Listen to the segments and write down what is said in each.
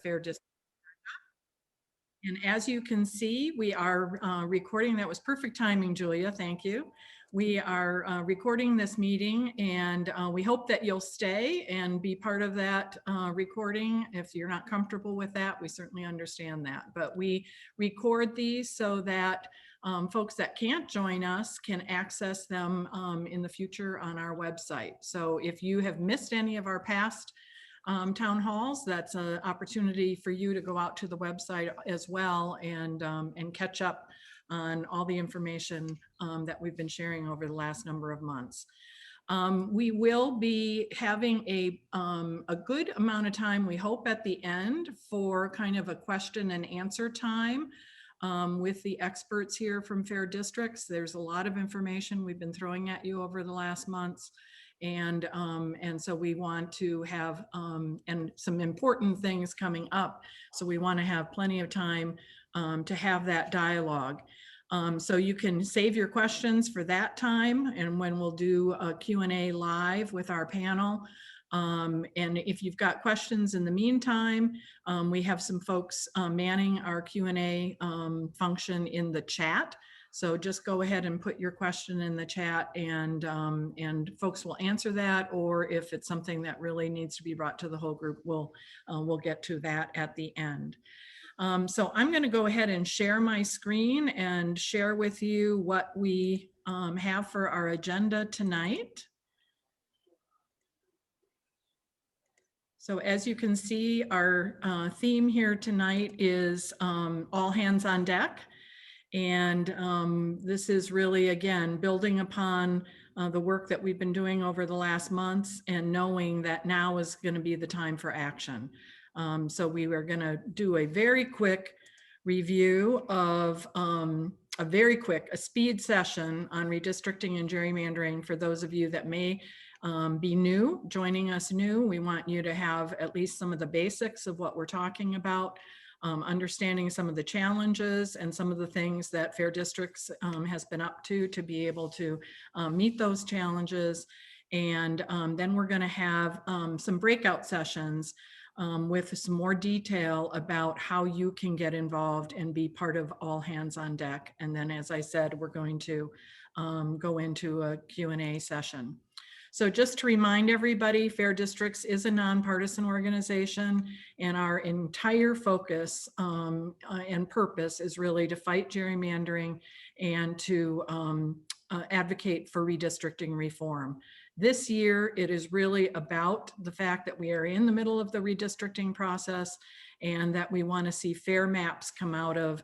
Fair District. And as you can see, we are recording. That was perfect timing, Julia. Thank you. We are recording this meeting, and we hope that you'll stay and be part of that recording. If you're not comfortable with that, we certainly understand that. But we record these so that folks that can't join us can access them in the future on our website. So if you have missed any of our past town halls, that's an opportunity for you to go out to the website as well and catch up on all the information that we've been sharing over the last number of months. We will be having a good amount of time, we hope, at the end for kind of a question and answer time with the experts here from Fair Districts. There's a lot of information we've been throwing at you over the last months. And so we want to have, and some important things coming up. So we want to have plenty of time to have that dialogue. So you can save your questions for that time, and when we'll do a Q&A live with our panel. And if you've got questions in the meantime, we have some folks manning our Q&A function in the chat. So just go ahead and put your question in the chat, and folks will answer that. Or if it's something that really needs to be brought to the whole group, we'll get to that at the end. So I'm going to go ahead and share my screen and share with you what we have for our agenda tonight. So as you can see, our theme here tonight is all hands on deck. And this is really, again, building upon the work that we've been doing over the last months and knowing that now is going to be the time for action. So we are going to do a very quick review of a speed session on redistricting and gerrymandering for those of you that may be new, joining us new. We want you to have at least some of the basics of what we're talking about. Understanding some of the challenges and some of the things that Fair Districts has been up to be able to meet those challenges. And then we're going to have some breakout sessions with some more detail about how you can get involved and be part of all hands on deck. And then, as I said, we're going to go into a Q&A session. So just to remind everybody, Fair Districts is a nonpartisan organization, and our entire focus and purpose is really to fight gerrymandering and to advocate for redistricting reform. This year, it is really about the fact that we are in the middle of the redistricting process and that we want to see fair maps come out of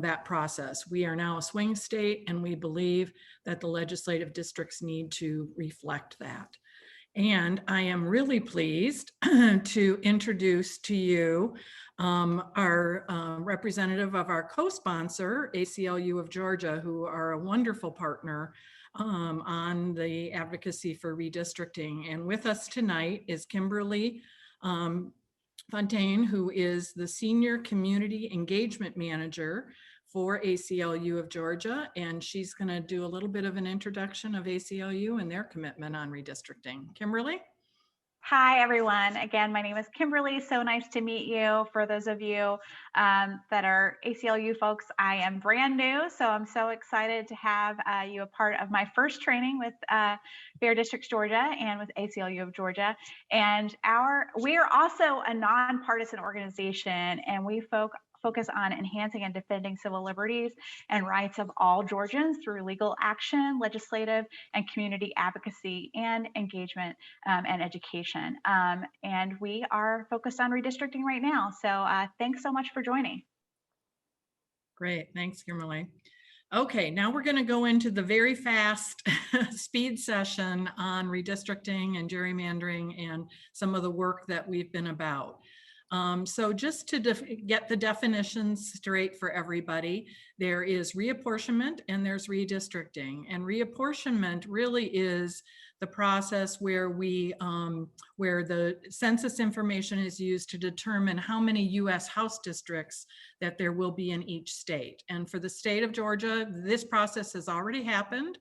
that process. We are now a swing state, and we believe that the legislative districts need to reflect that. And I am really pleased to introduce to you our representative of our co-sponsor, ACLU of Georgia, who are a wonderful partner on the advocacy for redistricting. And with us tonight is Kimberly Fontaine, who is the Senior Community Engagement Manager for ACLU of Georgia, and she's going to do a little bit of an introduction of ACLU and their commitment on redistricting. Kimberly? Hi, everyone. Again, my name is Kimberly. So nice to meet you. For those of you that are ACLU folks, I am brand new, so I'm so excited to have you a part of my first training with Fair Districts Georgia and with ACLU of Georgia. And we are also a nonpartisan organization, and we focus on enhancing and defending civil liberties and rights of all Georgians through legal action, legislative and community advocacy, and engagement and education. And we are focused on redistricting right now. So thanks so much for joining. Great, thanks, Kimberly. Okay, now we're going to go into the very fast speed session on redistricting and gerrymandering and some of the work that we've been about. So just to get the definitions straight for everybody, there is reapportionment and there's redistricting. And reapportionment really is the process where where the census information is used to determine how many US House districts that there will be in each state. And for the state of Georgia, this process has already happened.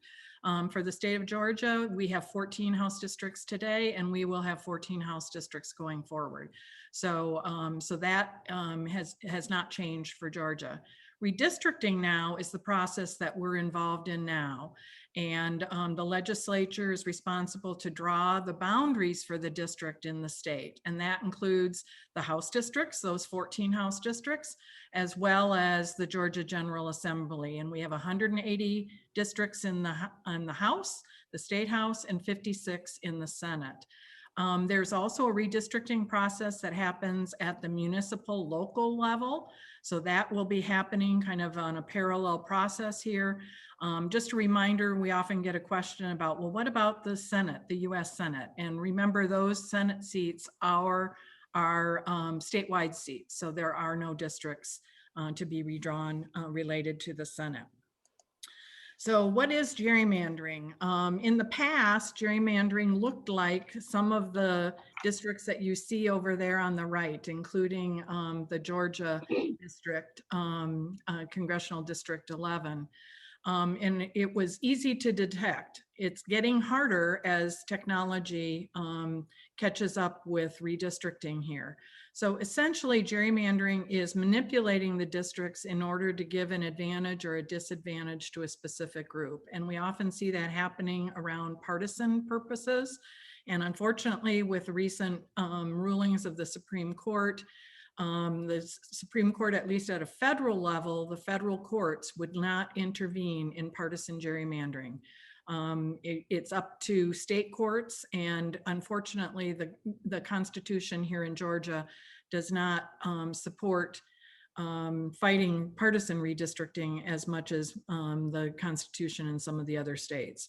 For the state of Georgia, we have 14 House districts today, and we will have 14 House districts going forward. So, so that has not changed for Georgia. Redistricting now is the process that we're involved in now. And the legislature is responsible to draw the boundaries for the district in the state. And that includes the House districts, those 14 House districts, as well as the Georgia General Assembly. And we have 180 districts in the House, the State House, and 56 in the Senate. There's also a redistricting process that happens at the municipal local level. So that will be happening kind of on a parallel process here. Just a reminder, we often get a question about, well, what about the Senate, the US Senate? And remember, those Senate seats are statewide seats. So there are no districts to be redrawn related to the Senate. So what is gerrymandering? In the past, gerrymandering looked like some of the districts that you see over there on the right, including the Georgia district, Congressional District 11. And it was easy to detect. It's getting harder as technology catches up with redistricting here. So essentially, gerrymandering is manipulating the districts in order to give an advantage or a disadvantage to a specific group. And we often see that happening around partisan purposes. And unfortunately, with recent rulings of the Supreme Court, at least at a federal level, the federal courts would not intervene in partisan gerrymandering. It's up to state courts, and unfortunately, the Constitution here in Georgia does not support fighting partisan redistricting as much as the Constitution in some of the other states.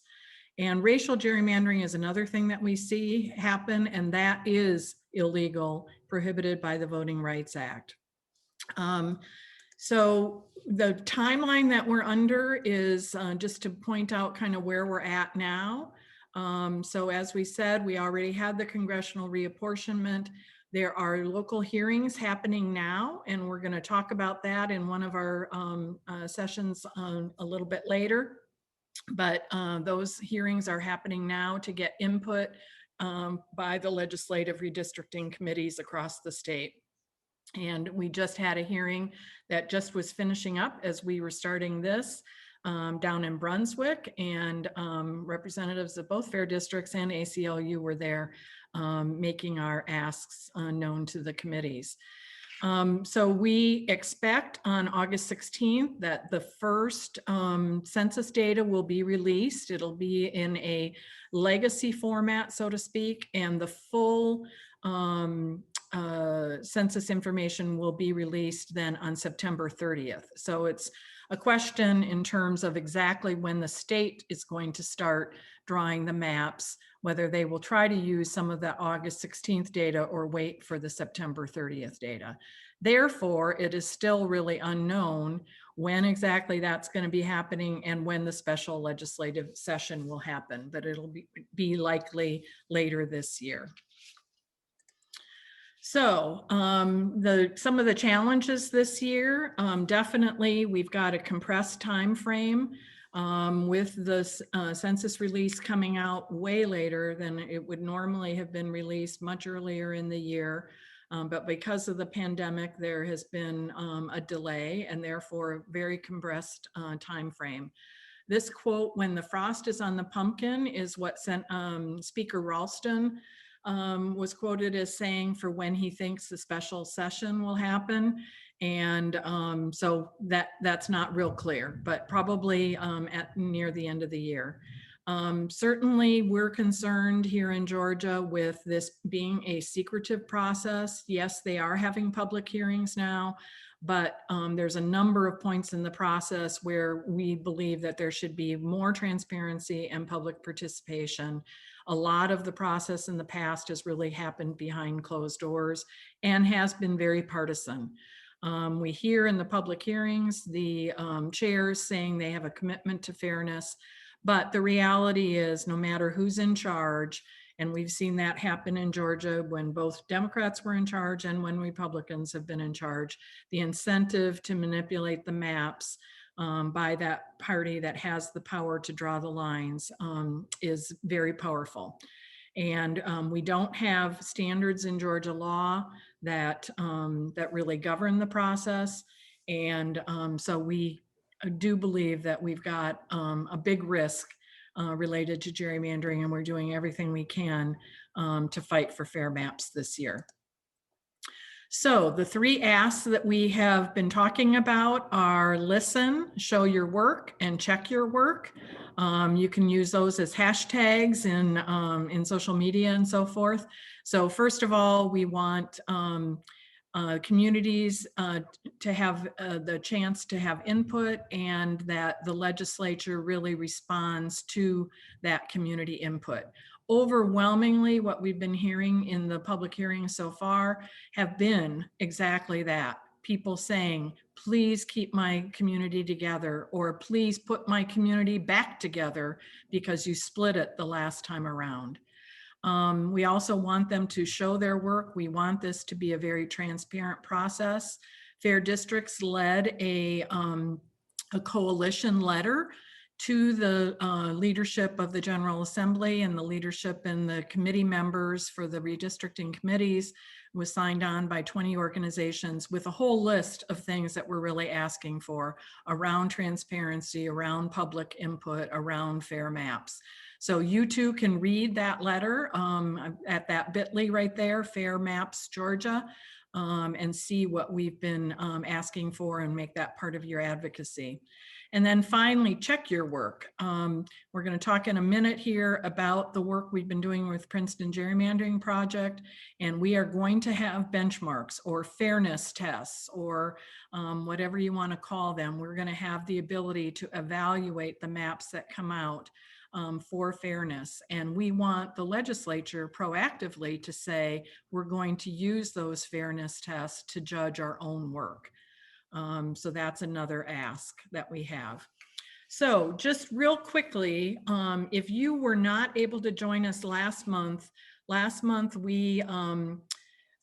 And racial gerrymandering is another thing that we see happen, and that is illegal, prohibited by the Voting Rights Act. So the timeline that we're under is just to point out kind of where we're at now. So as we said, we already had the congressional reapportionment. There are local hearings happening now, and we're going to talk about that in one of our sessions a little bit later. But those hearings are happening now to get input by the legislative redistricting committees across the state. And we just had a hearing that just was finishing up as we were starting this down in Brunswick, and representatives of both fair districts and ACLU were there making our asks known to the committees. So we expect on August 16th that the first census data will be released. It'll be in a legacy format, so to speak, and the full census information will be released then on September 30th. So it's a question in terms of exactly when the state is going to start drawing the maps, whether they will try to use some of the August 16th data or wait for the September 30th data. Therefore, it is still really unknown when exactly that's going to be happening and when the special legislative session will happen, but it'll be likely later this year. So some of the challenges this year, definitely we've got a compressed time frame with the census release coming out way later than it would normally have been released, much earlier in the year. But because of the pandemic, there has been a delay and therefore a very compressed time frame. This quote, "When the frost is on the pumpkin," is what Speaker Ralston was quoted as saying for when he thinks the special session will happen. And so that's not real clear, but probably near the end of the year. Certainly we're concerned here in Georgia with this being a secretive process. Yes, they are having public hearings now, but there's a number of points in the process where we believe that there should be more transparency and public participation. A lot of the process in the past has really happened behind closed doors and has been very partisan. We hear in the public hearings the chairs saying they have a commitment to fairness, but the reality is no matter who's in charge, and we've seen that happen in Georgia when both Democrats were in charge and when Republicans have been in charge, the incentive to manipulate the maps by that party that has the power to draw the lines is very powerful. And we don't have standards in Georgia law that that really govern the process. And so we do believe that we've got a big risk related to gerrymandering, and we're doing everything we can to fight for fair maps this year. So the three asks that we have been talking about are listen, show your work, and check your work. You can use those as hashtags in social media and so forth. So first of all, we want communities to have the chance to have input, and that the legislature really responds to that community input. Overwhelmingly, what we've been hearing in the public hearings so far have been exactly that. People saying, please keep my community together, or please put my community back together because you split it the last time around. We also want them to show their work. We want this to be a very transparent process. Fair Districts led a coalition letter to the leadership of the General Assembly and the leadership and the committee members for the redistricting committees. Was signed on by 20 organizations with a whole list of things that we're really asking for around transparency, around public input, around fair maps. So you too can read that letter at that bit.ly right there, Fair Maps Georgia, and see what we've been asking for and make that part of your advocacy. And then finally, check your work. We're going to talk in a minute here about the work we've been doing with Princeton Gerrymandering Project, and we are going to have benchmarks or fairness tests or whatever you want to call them. We're going to have the ability to evaluate the maps that come out for fairness. And we want the legislature proactively to say, we're going to use those fairness tests to judge our own work. So that's another ask that we have. So just real quickly, if you were not able to join us last month we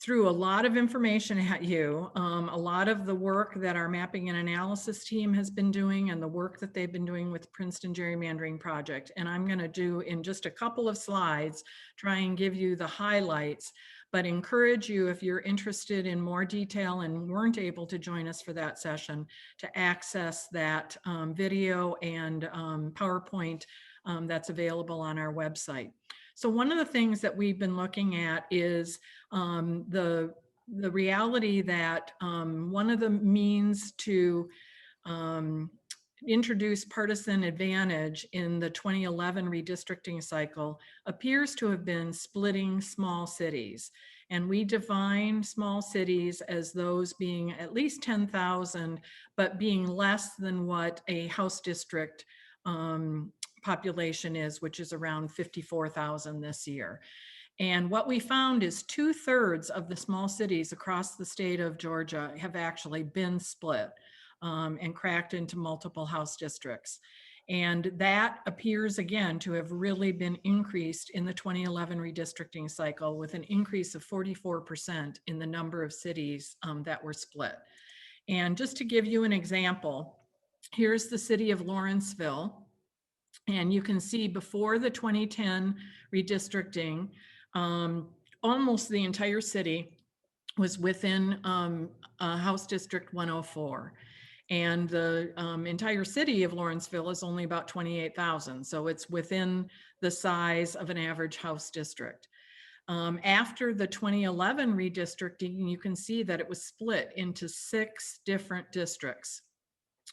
threw a lot of information at you, a lot of the work that our mapping and analysis team has been doing and the work that they've been doing with Princeton Gerrymandering Project. And I'm going to do in just a couple of slides, try and give you the highlights, but encourage you, if you're interested in more detail and weren't able to join us for that session, to access that video and PowerPoint that's available on our website. So one of the things that we've been looking at is the reality that one of the means to introduce partisan advantage in the 2011 redistricting cycle appears to have been splitting small cities. And we define small cities as those being at least 10,000, but being less than what a House district population is, which is around 54,000 this year. And what we found is 2/3 of the small cities across the state of Georgia have actually been split and cracked into multiple House districts. And that appears again to have really been increased in the 2011 redistricting cycle, with an increase of 44% in the number of cities that were split. And just to give you an example, here's the city of Lawrenceville. And you can see before the 2010 redistricting, almost the entire city was within House District 104. And the entire city of Lawrenceville is only about 28,000. So it's within the size of an average House district. After the 2011 redistricting, you can see that it was split into 6 different districts.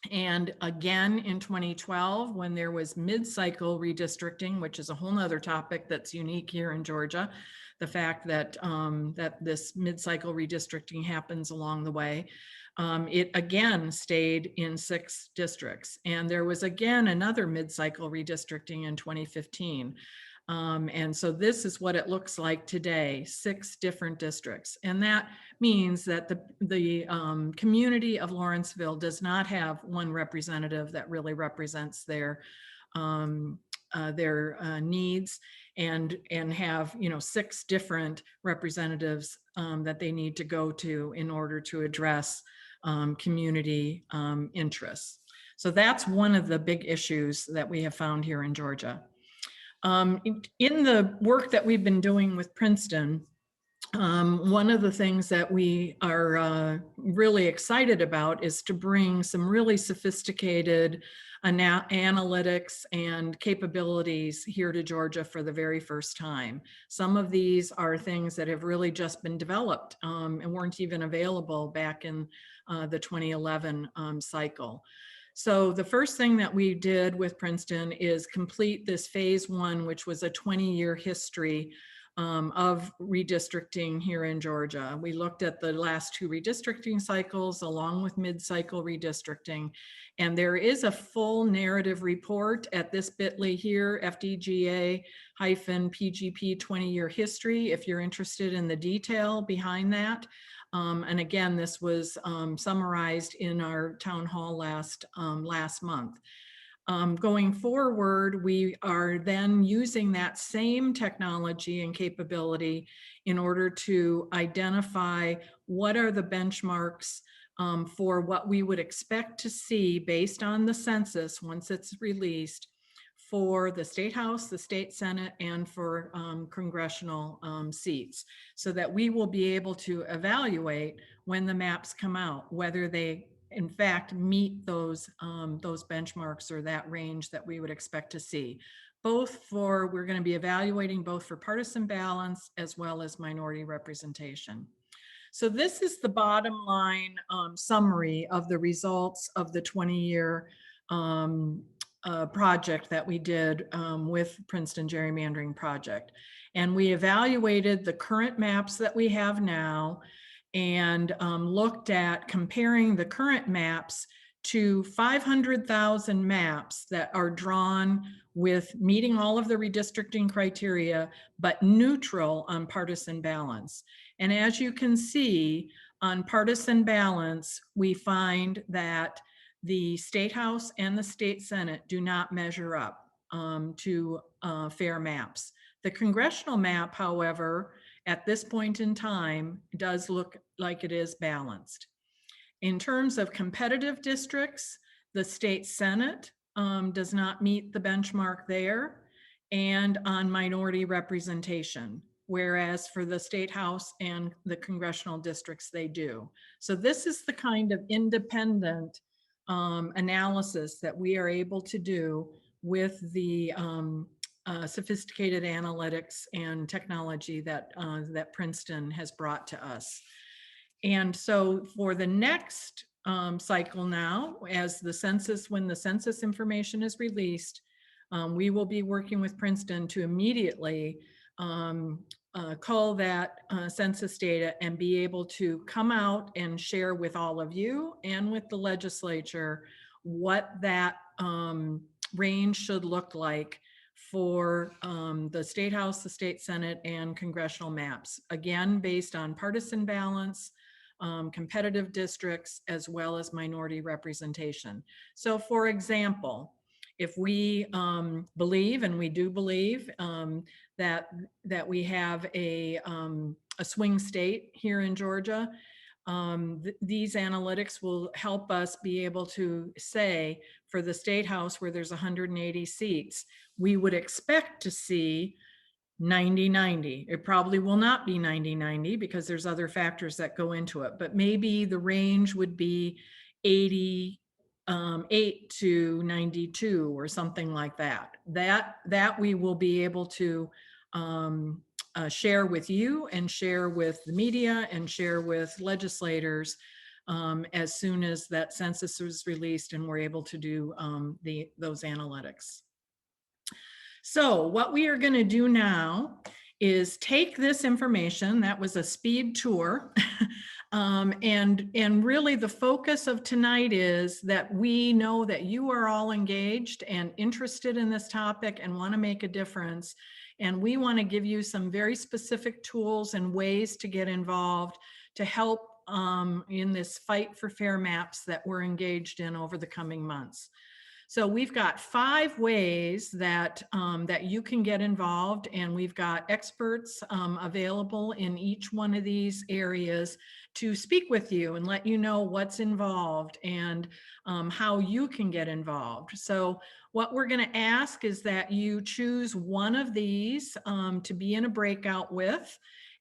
And again, in 2012, when there was mid-cycle redistricting, which is a whole nother topic that's unique here in Georgia, the fact that, that this mid-cycle redistricting happens along the way, it again stayed in 6 districts. And there was again another mid-cycle redistricting in 2015. And so this is what it looks like today, 6 different districts. And that means that the community of Lawrenceville does not have one representative that really represents their needs, and have 6 different representatives that they need to go to in order to address community interests. So that's one of the big issues that we have found here in Georgia. In the work that we've been doing with Princeton, one of the things that we are really excited about is to bring some really sophisticated analytics and capabilities here to Georgia for the very first time. Some of these are things that have really just been developed and weren't even available back in the 2011 cycle. So the first thing that we did with Princeton is complete this phase 1, which was a 20-year history of redistricting here in Georgia. We looked at the last 2 redistricting cycles along with mid-cycle redistricting. And there is a full narrative report at this bit.ly here, FDGA -PGP 20-year history, if you're interested in the detail behind that. And again, this was summarized in our town hall last month. Going forward, we are then using that same technology and capability in order to identify what are the benchmarks for what we would expect to see based on the census once it's released for the State House, the State Senate, and for congressional seats, so that we will be able to evaluate when the maps come out, whether they in fact meet those benchmarks or that range that we would expect to see. We're going to be evaluating both for partisan balance as well as minority representation. So this is the bottom line summary of the results of the 20-year project that we did with Princeton Gerrymandering Project. And we evaluated the current maps that we have now and looked at comparing the current maps to 500,000 maps that are drawn with meeting all of the redistricting criteria, but neutral on partisan balance. And as you can see, on partisan balance, we find that the State House and the State Senate do not measure up to fair maps. The congressional map, however, at this point in time, does look like it is balanced. In terms of competitive districts, the State Senate does not meet the benchmark there, and on minority representation, whereas for the State House and the congressional districts, they do. So this is the kind of independent analysis that we are able to do with the sophisticated analytics and technology that that Princeton has brought to us. And so for the next cycle now, as the census, when the census information is released, we will be working with Princeton to immediately cull that census data and be able to come out and share with all of you and with the legislature what that range should look like for the State House, the State Senate, and congressional maps. Again, based on partisan balance, competitive districts, as well as minority representation. So for example, if we believe, and we do believe, that we have a swing state here in Georgia, these analytics will help us be able to say for the State House, where there's 180 seats, we would expect to see 90-90. It probably will not be 90-90 because there's other factors that go into it, but maybe the range would be 88 to 92 or something like that. That we will be able to share with you and share with the media and share with legislators as soon as that census is released and we're able to do those analytics. So what we are going to do now is take this information. That was a speed tour. And really the focus of tonight is that we know that you are all engaged and interested in this topic and want to make a difference. And we want to give you some very specific tools and ways to get involved to help in this fight for fair maps that we're engaged in over the coming months. So we've got 5 ways that that you can get involved, and we've got experts available in each one of these areas, to speak with you and let you know what's involved and how you can get involved. So what we're going to ask is that you choose one of these to be in a breakout with.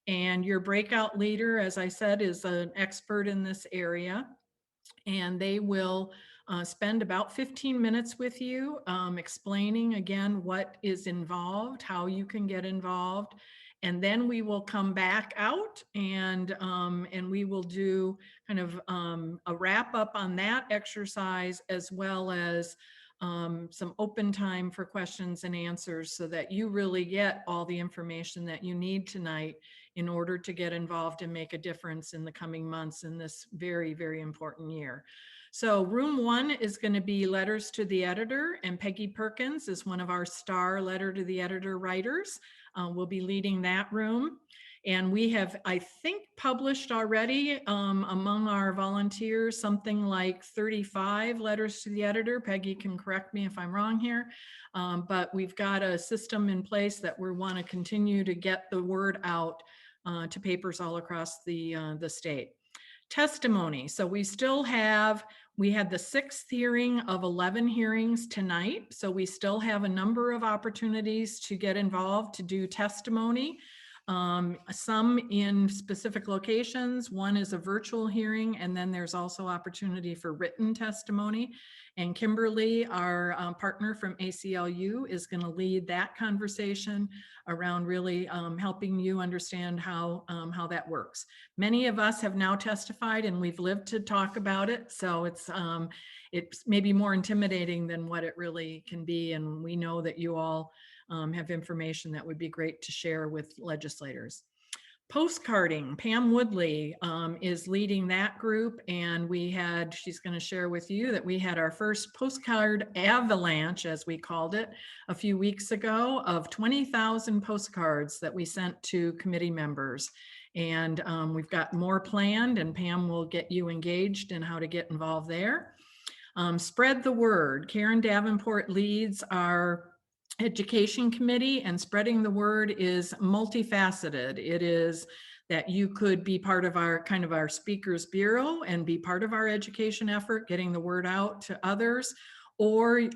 And your breakout leader, as I said, is an expert in this area. And they will spend about 15 minutes with you, explaining again what is involved, how you can get involved. And then we will come back out and we will do kind of a wrap up on that exercise, as well as some open time for questions and answers, so that you really get all the information that you need tonight in order to get involved and make a difference in the coming months in this very, very important year. So room 1 is going to be letters to the editor, and Peggy Perkins is one of our star letter to the editor writers. We'll be leading that room. And we have, I think, published already among our volunteers something like 35 letters to the editor. Peggy can correct me if I'm wrong here. But we've got a system in place that we want to continue to get the word out to papers all across the state. Testimony. So we had the 6th hearing of 11 hearings tonight. So we still have a number of opportunities to get involved, to do testimony. Some in specific locations. One is a virtual hearing, and then there's also opportunity for written testimony. And Kimberly, our partner from ACLU, is going to lead that conversation around really helping you understand how that works. Many of us have now testified, and we've lived to talk about it, so it's maybe more intimidating than what it really can be. And we know that you all have information that would be great to share with legislators. Postcarding, Pam Woodley is leading that group, and she's going to share with you that we had our first postcard avalanche, as we called it, a few weeks ago, of 20,000 postcards that we sent to committee members. And we've got more planned, and Pam will get you engaged in how to get involved there. Spread the word. Karen Davenport leads our Education Committee, and spreading the word is multifaceted. It is that you could be part of our speakers bureau and be part of our education effort, getting the word out to others. Or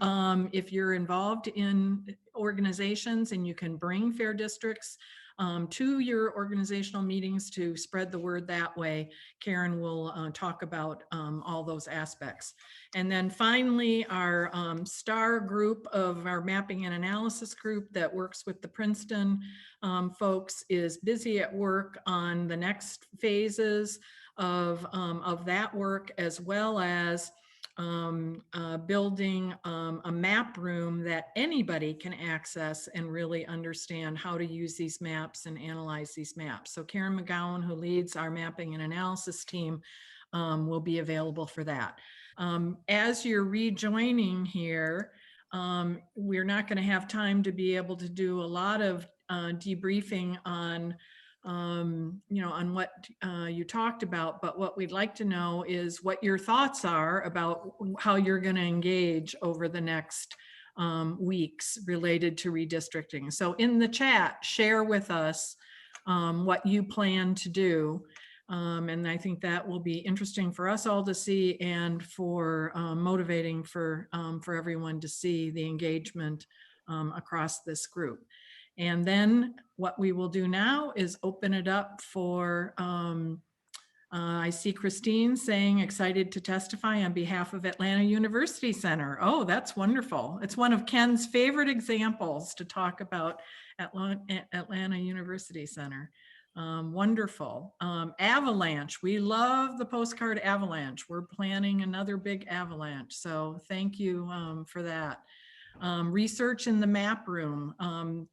if you're involved in organizations and you can bring fair districts to your organizational meetings to spread the word that way, Karen will talk about all those aspects. And then finally, our STAR group of our mapping and analysis group that works with the Princeton folks is busy at work on the next phases of that work, as well as building a map room that anybody can access and really understand how to use these maps and analyze these maps. So Karen McGowan, who leads our mapping and analysis team, will be available for that. As you're rejoining here, we're not going to have time to be able to do a lot of debriefing on on what you talked about, but what we'd like to know is what your thoughts are about how you're going to engage over the next weeks related to redistricting. So in the chat, share with us what you plan to do. And I think that will be interesting for us all to see, and for motivating for everyone to see the engagement across this group. And then what we will do now is open it up for, I see Christine saying excited to testify on behalf of Atlanta University Center. Oh, that's wonderful. It's one of Ken's favorite examples to talk about Atlanta University Center. Wonderful. Avalanche. We love the postcard avalanche. We're planning another big avalanche. So thank you for that. Research in the map room.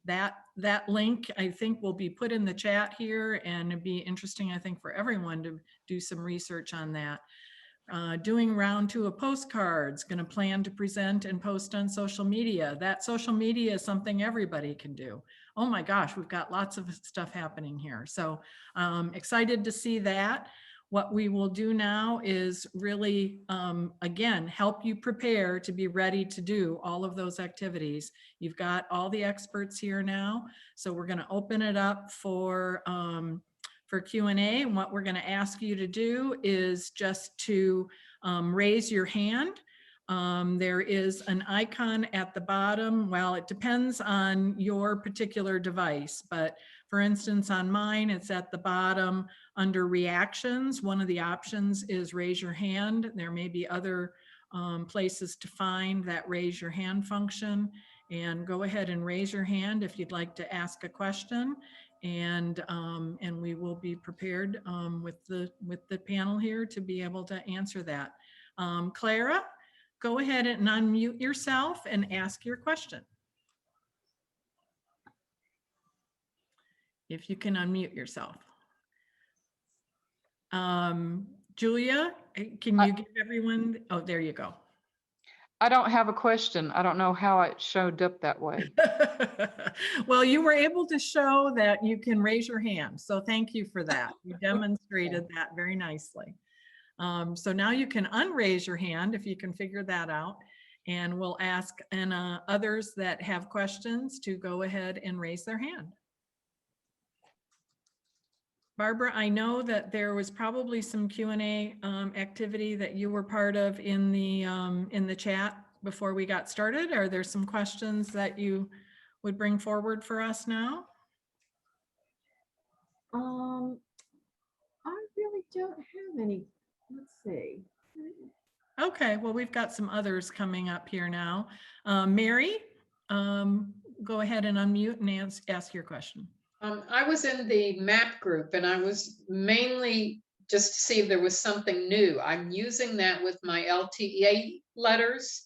That link, I think, will be put in the chat here, and it'd be interesting, I think, for everyone to do some research on that. Doing round 2 of postcards, going to plan to present and post on social media. That social media is something everybody can do. Oh my gosh, we've got lots of stuff happening here. So excited to see that. What we will do now is really, again, help you prepare to be ready to do all of those activities. You've got all the experts here now, so we're going to open it up for for Q&A. And what we're going to ask you to do is just to raise your hand. There is an icon at the bottom. Well, it depends on your particular device, but for instance, on mine, it's at the bottom under reactions. One of the options is raise your hand. There may be other places to find that raise your hand function, and go ahead and raise your hand if you'd like to ask a question. And we will be prepared with the panel here to be able to answer that. Clara, go ahead and unmute yourself and ask your question. If you can unmute yourself. Julia, can you give everyone, oh, there you go. I don't have a question. I don't know how it showed up that way. Well, you were able to show that you can raise your hand. So thank you for that. You demonstrated that very nicely. So now you can unraise your hand if you can figure that out. And we'll ask others that have questions to go ahead and raise their hand. Barbara, I know that there was probably some Q&A activity that you were part of in the chat before we got started. Are there some questions that you would bring forward for us now? I really don't have any. Let's see. Okay, well, we've got some others coming up here now. Mary, go ahead and unmute and ask your question. I was in the map group and I was mainly just to see if there was something new. I'm using that with my LTA letters,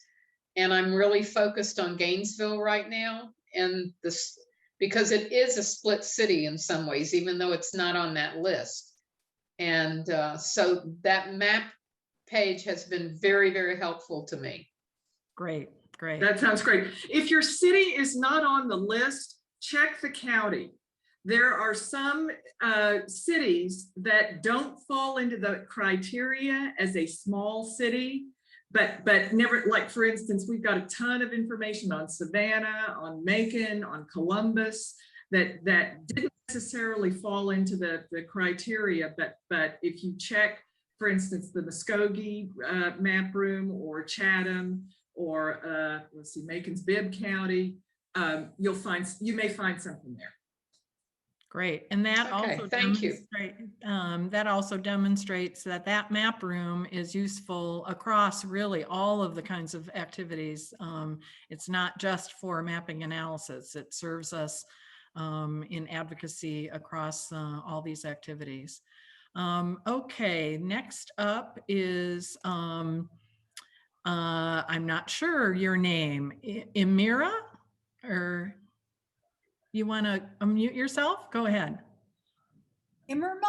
and I'm really focused on Gainesville right now. And this, because it is a split city in some ways, even though it's not on that list. And so that map page has been very, very helpful to me. Great, great. That sounds great. If your city is not on the list, check the county. There are some cities that don't fall into the criteria as a small city, but never, like for instance, we've got a ton of information on Savannah, on Macon, on Columbus, that didn't necessarily fall into the criteria, but if you check, for instance, the Muskogee map room, or Chatham, or let's see, Macon's Bibb County, you may find something there. Great, and that also demonstrates that map room is useful across really all of the kinds of activities. It's not just for mapping analysis. It serves us in advocacy across all these activities. Okay, next up is, I'm not sure your name, Emira, or you want to unmute yourself? Go ahead. Immerma?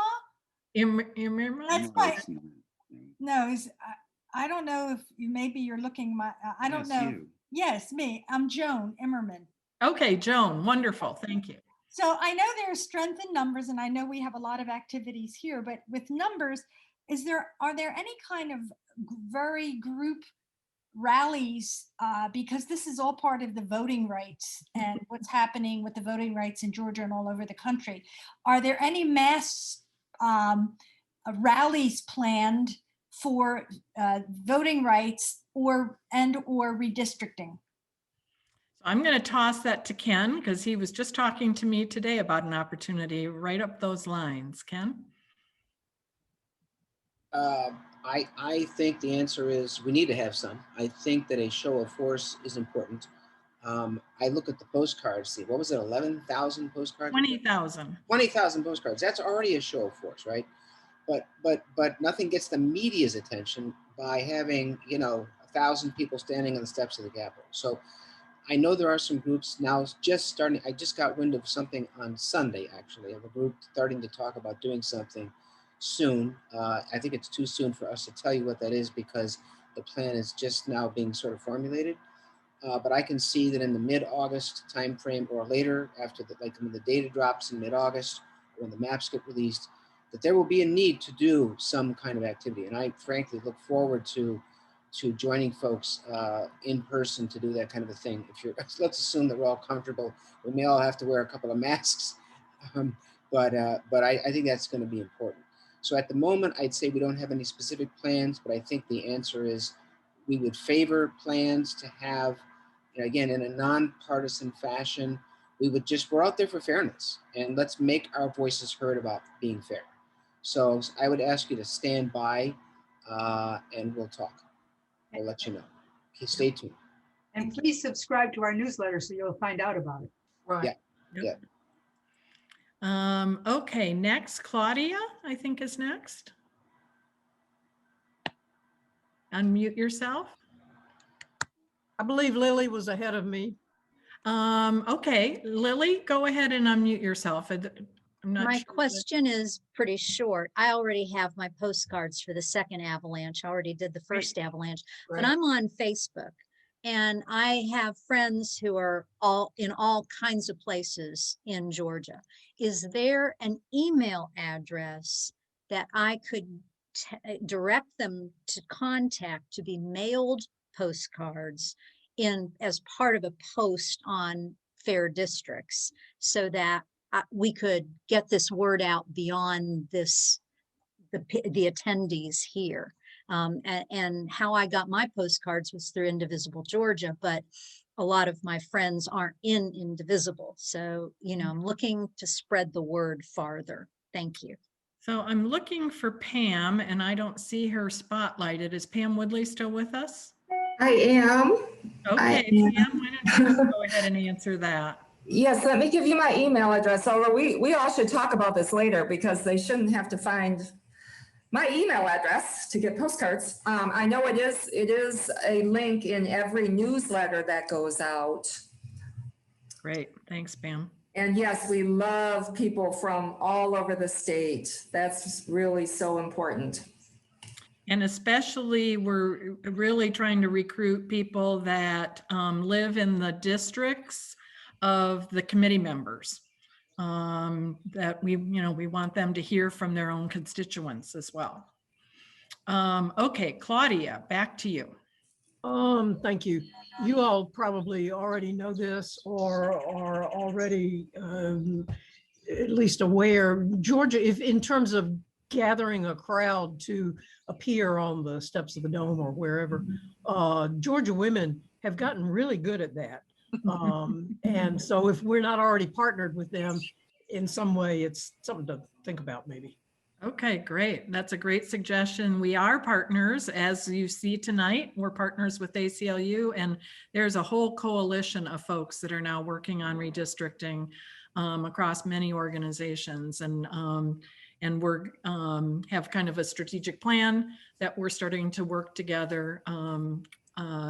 Immerma? That's my, no, I don't know if maybe you're looking my, I don't know. You. Yes, me. I'm Joan Immerman. Okay, Joan, wonderful. Thank you. So I know there's strength in numbers, and I know we have a lot of activities here, but with numbers, are there any kind of very group rallies, because this is all part of the voting rights and what's happening with the voting rights in Georgia and all over the country. Are there any mass rallies planned for voting rights or redistricting? I'm going to toss that to Ken, because he was just talking to me today about an opportunity right up those lines. Ken? I think the answer is we need to have some. I think that a show of force is important. I look at the postcards, see, what was it, 11,000 postcards? 20,000. 20,000 postcards. That's already a show of force, right? But nothing gets the media's attention by having, 1,000 people standing on the steps of the Capitol. So I know there are some groups now just starting. I just got wind of something on Sunday, actually, of a group starting to talk about doing something soon. I think it's too soon for us to tell you what that is, because the plan is just now being sort of formulated. But I can see that in the mid-August timeframe, or later, after when the data drops in mid-August, when the maps get released, that there will be a need to do some kind of activity. And I frankly look forward to joining folks in person to do that kind of a thing. Let's assume that we're all comfortable. We may all have to wear a couple of masks. but I think that's going to be important. So at the moment, I'd say we don't have any specific plans, but I think the answer is we would favor plans to have, again, in a nonpartisan fashion. We're out there for fairness, and let's make our voices heard about being fair. So I would ask you to stand by, and we'll talk. I'll let you know. Okay, stay tuned. And please subscribe to our newsletter so you'll find out about it. Right. Yeah. Okay, next, Claudia, I think is next. Unmute yourself. I believe Lily was ahead of me. Okay, Lily, go ahead and unmute yourself. I'm not My sure question is pretty short. I already have my postcards for the second avalanche. I already did the first avalanche, but I'm on Facebook and I have friends who are in all kinds of places in Georgia. Is there an email address that I could direct them to contact to be mailed postcards as part of a post on fair districts, so that we could get this word out beyond the attendees here? And how I got my postcards was through Indivisible Georgia, but a lot of my friends aren't in Indivisible. So, I'm looking to spread the word farther. Thank you. So I'm looking for Pam and I don't see her spotlighted. Is Pam Woodley still with us? I am. Okay, Pam, why don't you go ahead and answer that? Yes, let me give you my email address. Although we all should talk about this later because they shouldn't have to find my email address to get postcards. I know it is a link in every newsletter that goes out. Great, thanks, Pam. And yes, we love people from all over the state. That's really so important. And especially we're really trying to recruit people that live in the districts of the committee members, that we want them to hear from their own constituents as well. Okay, Claudia, back to you. Thank you. You all probably already know this or are already at least aware. Georgia, if in terms of gathering a crowd to appear on the steps of the Dome or wherever, Georgia women have gotten really good at that. And so if we're not already partnered with them in some way, it's something to think about maybe. Okay, great. That's a great suggestion. We are partners, as you see tonight. We're partners with ACLU, and there's a whole coalition of folks that are now working on redistricting across many organizations, and we're have kind of a strategic plan that we're starting to work together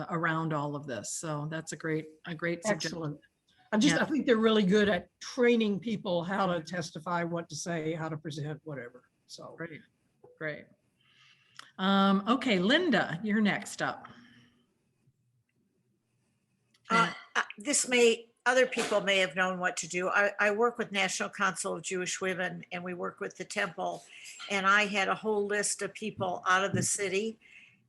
around all of this. So that's a great suggestion. Excellent. I think they're really good at training people how to testify, what to say, how to present, whatever. So great. Okay, Linda, you're next up. Other people may have known what to do. I work with National Council of Jewish Women, and we work with the Temple, and I had a whole list of people out of the city,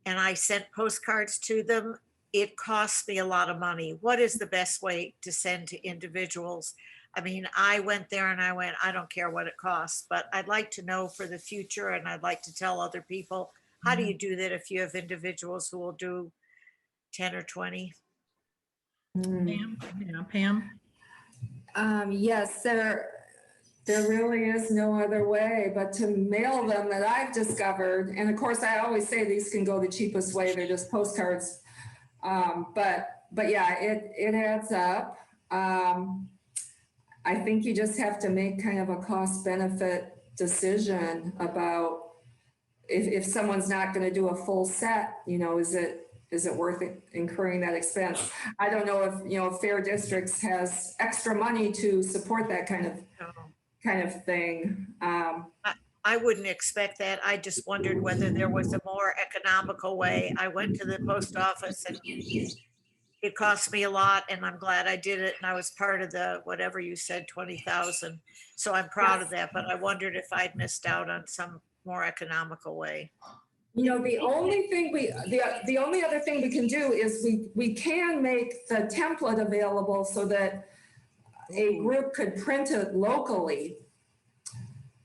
and I sent postcards to them. It costs me a lot of money. What is the best way to send to individuals? I mean, I went there and I don't care what it costs, but I'd like to know for the future, and I'd like to tell other people, how do you do that if you have individuals who will do 10 or 20? Pam? Yeah, Pam? Yes, there really is no other way but to mail them that I've discovered. And of course, I always say these can go the cheapest way. They're just postcards. But yeah, it adds up. I think you just have to make kind of a cost benefit decision about if someone's not going to do a full set, is it worth incurring that expense? I don't know if Fair Districts has extra money to support that kind of thing. I wouldn't expect that. I just wondered whether there was a more economical way. I went to the post office and it cost me a lot, and I'm glad I did it. And I was part of the, whatever you said, 20,000. So I'm proud of that, but I wondered if I'd missed out on some more economical way. The only other thing we can do is we can make the template available so that a group could print it locally.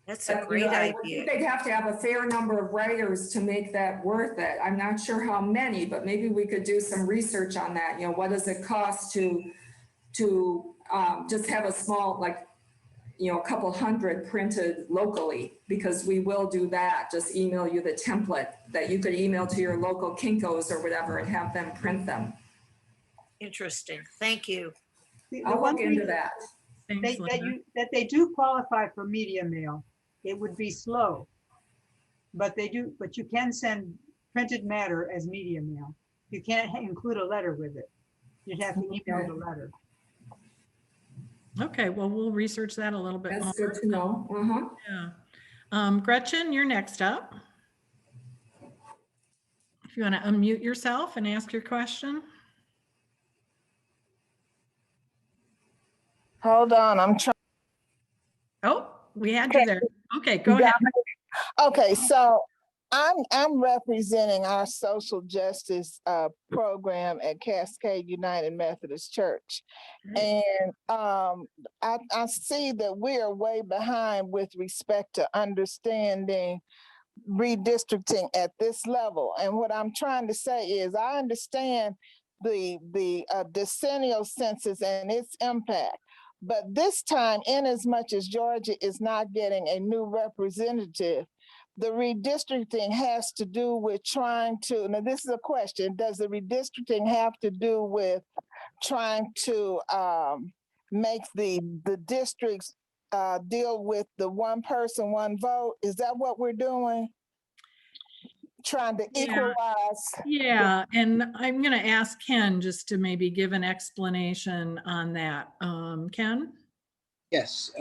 That's a But, great I would idea. think they'd have to have a fair number of writers to make that worth it. I'm not sure how many, but maybe we could do some research on that. What does it cost to just have a small, like, a couple hundred printed locally, because we will do that. Just email you the template that you could email to your local Kinkos or whatever and have them print them. Interesting. Thank you. I'll look into that. Thanks, Linda. That they do qualify for media mail. It would be slow, but you can send printed matter as media mail. You can't include a letter with it. You'd have to email the letter. Okay, well, we'll research that a little bit more. That's good to know. Uh-huh. Yeah. Gretchen, you're next up. If you want to unmute yourself and ask your question. Hold on, I'm trying. Oh, we had you there. Okay, go ahead. Okay, so I'm representing our social justice program at Cascade United Methodist Church. And I see that we are way behind with respect to understanding redistricting at this level. And what I'm trying to say is I understand the decennial census and its impact. But this time, in as much as Georgia is not getting a new representative, the redistricting has to do with trying to, now this is a question, does the redistricting have to do with trying to make the districts deal with the one person, one vote? Is that what we're doing? Trying to equalize? Yeah, and I'm going to ask Ken just to maybe give an explanation on that. Ken? Yes,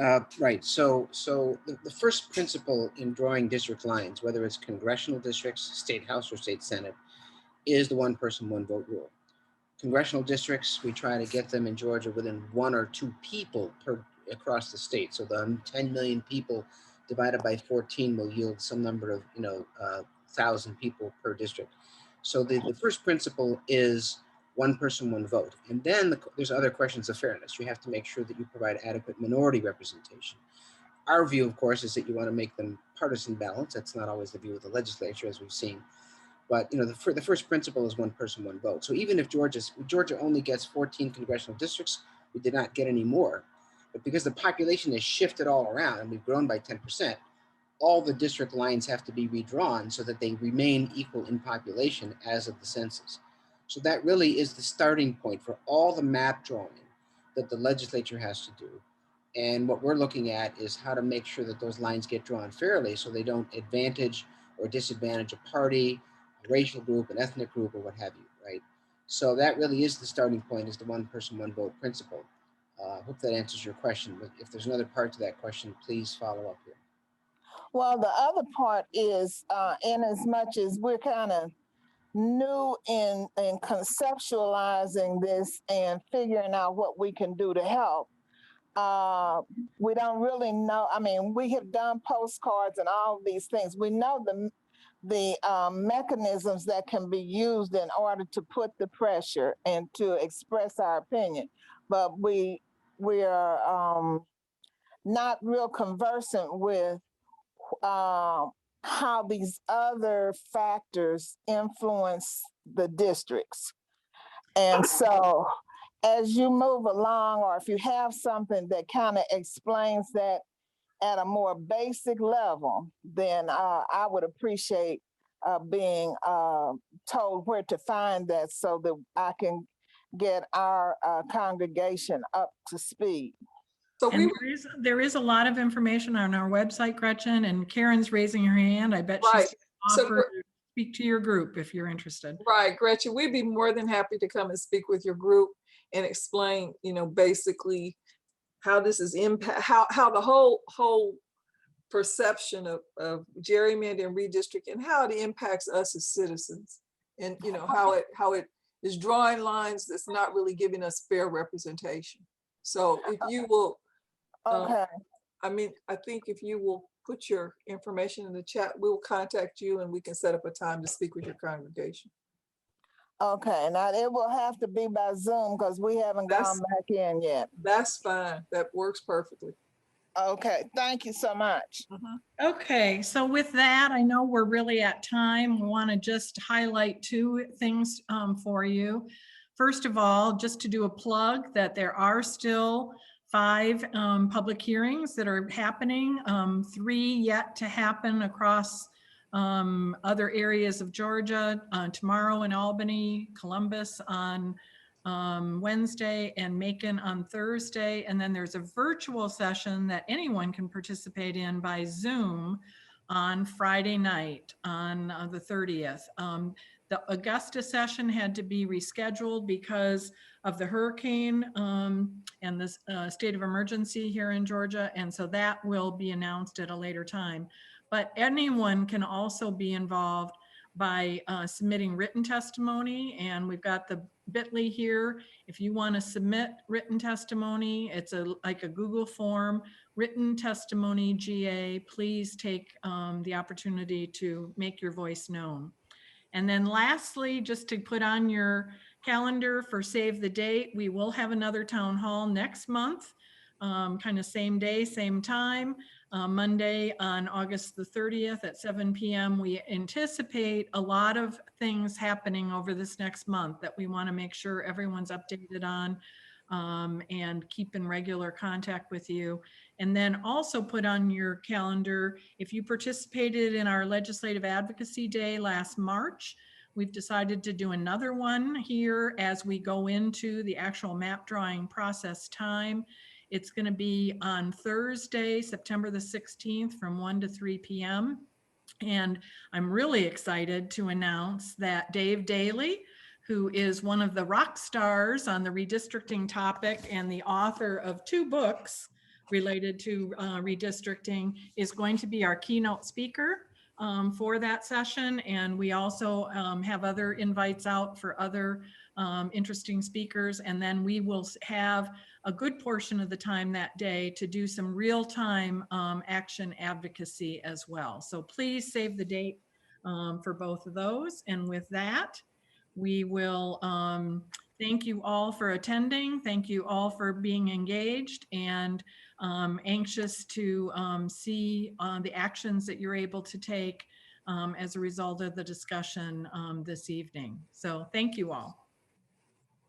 right. So the first principle in drawing district lines, whether it's congressional districts, state house or state senate, is the one person, one vote rule. Congressional districts, we try to get them in Georgia within 1 or 2 people across the state. So the 10 million people divided by 14 will yield some number of 1,000 people per district. So the first principle is one person, one vote. And then there's other questions of fairness. You have to make sure that you provide adequate minority representation. Our view, of course, is that you want to make them partisan balance. That's not always the view of the legislature, as we've seen. But the first principle is one person, one vote. So even if Georgia only gets 14 congressional districts, we did not get any more. But because the population has shifted all around and we've grown by 10%, all the district lines have to be redrawn so that they remain equal in population as of the census. So that really is the starting point for all the map drawing that the legislature has to do. And what we're looking at is how to make sure that those lines get drawn fairly so they don't advantage or disadvantage a party, a racial group, an ethnic group, or what have you, right? So that really is the starting point, is the one person, one vote principle. I hope that answers your question, but if there's another part to that question, please follow up here. Well, the other part is, in as much as we're kind of new in conceptualizing this and figuring out what we can do to help, we don't really know. I mean, we have done postcards and all these things. We know the mechanisms that can be used in order to put the pressure and to express our opinion, but we are not real conversant with how these other factors influence the districts. And so as you move along, or if you have something that kind of explains that at a more basic level, then I would appreciate being told where to find that so that I can get our congregation up to speed. So there is a lot of information on our website, Gretchen, and Karen's raising her hand. I bet she's offer to speak to your group if you're interested. Right, Gretchen, we'd be more than happy to come and speak with your group and explain, basically how this is how the whole perception of gerrymandering, redistricting, and how it impacts us as citizens, and how it is drawing lines that's not really giving us fair representation. So if you will, okay. I think if you will put your information in the chat, we'll contact you and we can set up a time to speak with your congregation. Okay, now it will have to be by Zoom because we haven't gone back in yet. That's fine. That works perfectly. Okay, thank you so much. Okay, so with that, I know we're really at time. We want to just highlight two things for you. First of all, just to do a plug that there are still 5 public hearings that are happening, 3 yet to happen across other areas of Georgia, tomorrow in Albany, Columbus on Wednesday, and Macon on Thursday. And then there's a virtual session that anyone can participate in by Zoom on Friday night on the 30th. The Augusta session had to be rescheduled because of the hurricane and the state of emergency here in Georgia. And so that will be announced at a later time. But anyone can also be involved by submitting written testimony. And we've got the bit.ly here. If you want to submit written testimony, it's like a Google form, written testimony GA. Please take the opportunity to make your voice known. And then lastly, just to put on your calendar for save the date, we will have another town hall next month, kind of same day, same time. Monday on August the 30th at 7 p.m. We anticipate a lot of things happening over this next month that we want to make sure everyone's updated on and keep in regular contact with you. And then also put on your calendar, if you participated in our Legislative Advocacy Day last March, we've decided to do another one here as we go into the actual map drawing process time. It's going to be on Thursday, September the 16th from 1 to 3 p.m. And I'm really excited to announce that Dave Daly, who is one of the rock stars on the redistricting topic and the author of 2 books related to redistricting, is going to be our keynote speaker for that session. And we also have other invites out for other interesting speakers. And then we will have a good portion of the time that day to do some real-time action advocacy as well. So please save the date for both of those. And with that, we will thank you all for attending. Thank you all for being engaged, and anxious to see the actions that you're able to take as a result of the discussion this evening. So thank you all.